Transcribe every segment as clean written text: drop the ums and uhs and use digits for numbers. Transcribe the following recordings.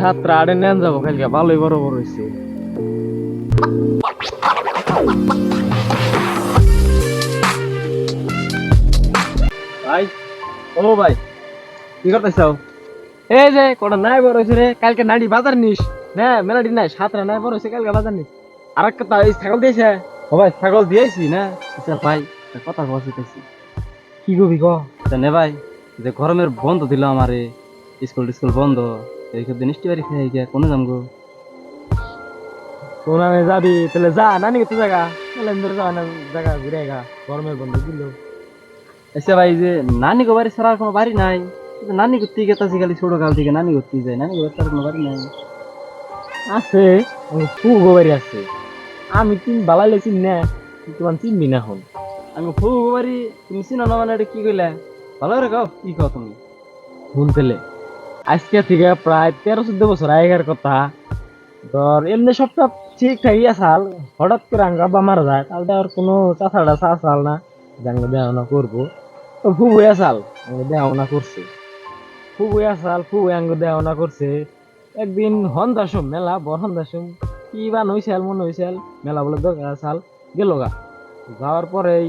সাতটা আড়ে নেন যাবো কালকে ভালোই বড় বড় হয়েছে। ভাই ও ভাই কি করতেছ? এই যে কটা নাই বড় হয়েছে রে, কালকে নাড়ি বাজার নিস না, মেলাডি নাই সাতটা নাই বড় হয়েছে কালকে বাজার নিস। আর একটা এই ছাগল দিয়েছে। ও ভাই ছাগল দিয়েছি না। আচ্ছা ভাই কথা বলতেছি কি কবি ক নে ভাই, যে গরমের বন্ধ দিল আমারে, স্কুল টিস্কুল বন্ধ, এই দিন বাড়ি খাই গিয়া কোনো যাম গো। কোন যাবি তাহলে যা নানি কত জায়গা জায়গা ঘুরে গা, গরমের বন্ধ দিল। আচ্ছা ভাই যে নানি গো বাড়ি ছাড়া আর কোনো বাড়ি নাই, নানি করতে গেতাছি খালি ছোট কাল থেকে নানি করতে যায়, নানি গো ছাড়া কোনো বাড়ি নাই। আছে ফুগো বাড়ি আছে, আমি তিন বালাইলে চিন না, তোমার চিনবি না হন। আমি ফুগো বাড়ি তুমি চিনো না মানে এটা কি কইলা, ভালো করে কাও কি কাও তুমি শুন পেলে। আজকে থেকে প্রায় 13-14 বছর আগের কথা। ধর এমনি সবটা ঠিকঠাকই আসাল, হঠাৎ করে আঙ্গা বা মারা যায়, তাহলে আর কোনো চাষাটা চাষাল না জাঙ্গে দেওয়া করবো। তো ফুবু আসাল আঙ্গে দেওয়া করছে, ফুবু আসাল ফুবু আঙ্গ দেওয়া করছে। একদিন হন্দাসম মেলা বর হন্দাসম কি বা নইসাল মনে হইসাল মেলা বলে দরকার আসাল গেল গা। যাওয়ার পরেই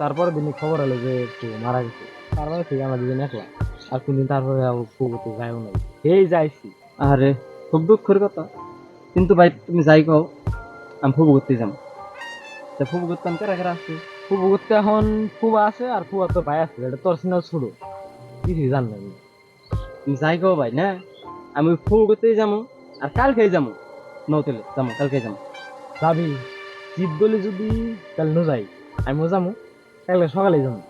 তারপরে দিনে খবর হলো যে একটু মারা গেছে। তারপরে থেকে আমরা দুজন একলা, আর কোনদিন তারপরে ফুবুতে যাইও নাই, এই যাইছি। আরে খুব দুঃখের কথা, কিন্তু ভাই তুমি যাই কও আমি ফুবু করতে যাম। ফুবু করতে আমি কেরা কেরা আছে, ফুবু করতে এখন ফুবা আছে আর ফুবা তো ভাই আছে, এটা তোর সিনাল শুরু কিছুই জান না। তুমি যাই কও ভাই না, আমি ফুবু করতেই যাবো আর কালকে যাবো, নৌতেলে যাবো কালকে যাবো। যাবি জিদ বলে যদি কাল নো যাই, আমিও যাবো কালকে সকালে যাবো।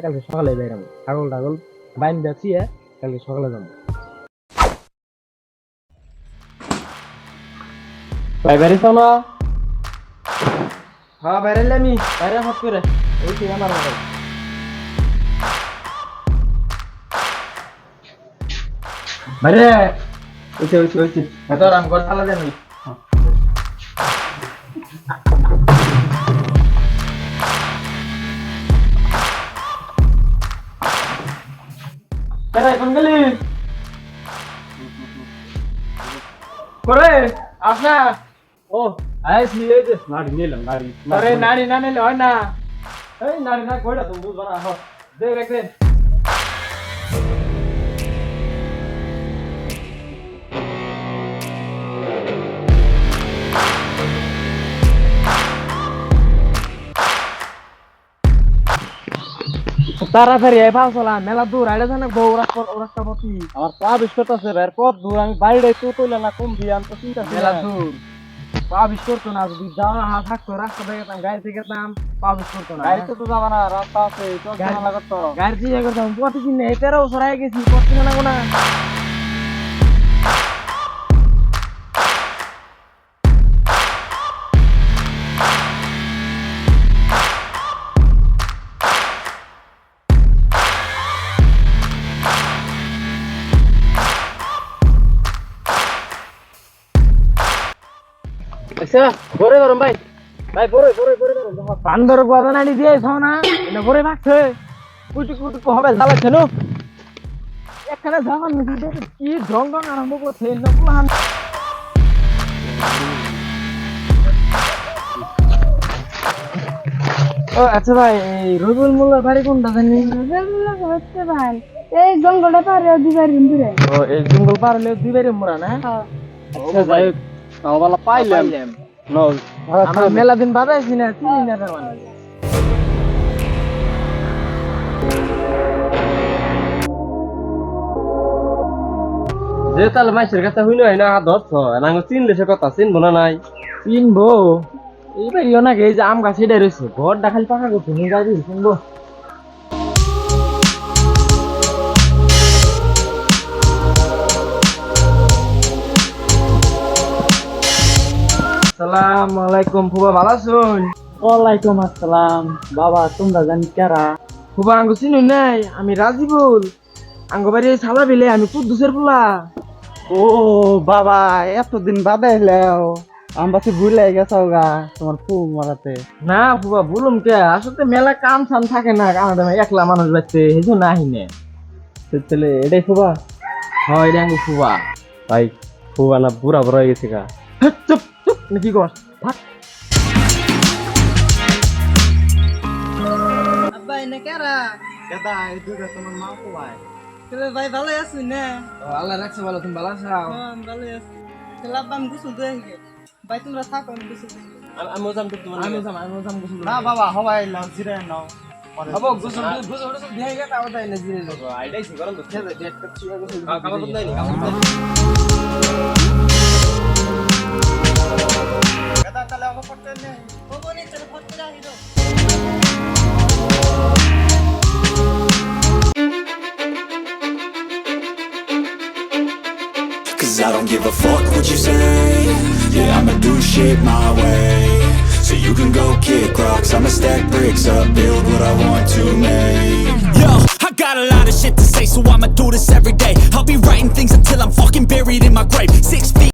কালকে সকালে যাই যাবো, ছাগল টাগল বাইন যাচ্ছি, কালকে সকালে যাবো। ভাই বেরিয়েছ না? হ্যাঁ বেরেলে আমি বাইরে হট করে ওই থেকে আমার মতো বাইরে ওইছে ওইছে ওইছে এত রাম করে চালা দেন। কেন এখন গেলি করে আসা? ও আইস নিয়ে যে নাড়ি নিলাম নাড়ি, আরে নাড়ি না নিলে হয় না, এই নাড়ি না কইরা তুমি বুঝবা না। হ দে রেখে তাড়াতাড়ি আই পাও চলা, মেলা দূর আইলে জানা বউ রাস্তা পথি আমার পা বিস্কট আছে বের কত দূর, আমি বাইরে তো কইলা না কম দিয়ে আমি তো চিন্তা মেলা দূর পা বিস্কট তো না, যদি যাও না থাকতো রাস্তা থেকে গাড়ি থেকে দাম পা বিস্কট না, গাড়ি তো যাবা না রাস্তা আছে তো গাড়ি লাগাত তো গাড়ি দিয়ে করতাম প্রতিদিন এই 13 বছর আগে গেছি প্রতিদিন না কোনা। আচ্ছা বরে গরম ভাই, ভাই বরে বরে বরে গরম পান্দর গোদা নাড়ি দিয়ে খাও না, এটা বরে ভাগছে কুটি কুটি হবে জ্বালাচ্ছে নো এখানে যাওয়ার নাকি কি ঢং ঢং আরম্ভ করছে না প্লান। ও আচ্ছা ভাই এই রবিউল মোল্লার বাড়ি কোনটা জানি? রবিউল মোল্লা হচ্ছে ভাই এই জঙ্গলটা পারে দিবারি দূরে। ও এই জঙ্গল পার হলে দিবারি মোরা না? হ্যাঁ আচ্ছা যাই তাওবালা পাইলাম নো আমরা মেলা দিন বাদে আইছি না চিনি না তার মানে। যে তাল মাইসের কথা হইলো না ধরছ না চিনলে সে কথা চিনবো না নাই চিনবো এইবার ইও নাকি এই যে আম গাছ এটাই রয়েছে ঘর ডাকাল পাকা করছে নিয়ে যাবি চিনবো। আসসালামু আলাইকুম ফুবা, ভালো আছেন? ওয়ালাইকুম আসসালাম বাবা, তোমরা জানি কারা? ফুবা আঙ্গু চিনু নাই, আমি রাজিবুল, আঙ্গু বাড়ি সালা বিলে, আমি কুদ্দুসের পোলা। ও বাবা এতদিন বাদে এলেও আমবাসে ভুলে গেছো গা তোমার ফুল মারাতে। না ফুবা বলুম কে, আসলে মেলা কাম সাম থাকে না, কারণ একলা মানুষ বাচ্চে হেজু না হিনে তাহলে এটাই ফুবা। হয় এটা আঙ্গু ফুবা। ভাই ফুয়ানা বুড়া বড় হয়ে গেছে গা। চুপ চুপ কি কর থাক। আব্বা এনে কেরা দাদা এই দুটো তোমার মা তো ভাই। তবে ভাই ভালো আছি না? আল্লাহ রাখছে ভালো, তুমি ভালো আছো? আমি ভালো আছি। তাহলে আব্বা আমি গোসল দিয়ে আসি। ভাই তোমরা থাকো আমি গোসল দিয়ে আসি। আমি ওজাম তো তোমার আমি গোসল না বাবা হবাই লাও জিরে নাও বাবা গোসল দিয়ে গেছে আবার তাই না জিরে যাবো আইডাই সি গরম তো খেলে ডেট করছি গোসল কাপড় বদলাই নি কাপড় দাদা তাহলে আমার করতে নেই। ও বনি চলো ফটো রাখি দাও। Cause I don't give a fuck what you say. Yeah, I'ma do shit my way. So you can go kick rocks, I'ma stack bricks up, build what I want to make. Yo, I got a lot of shit to say, so I'ma do this every day.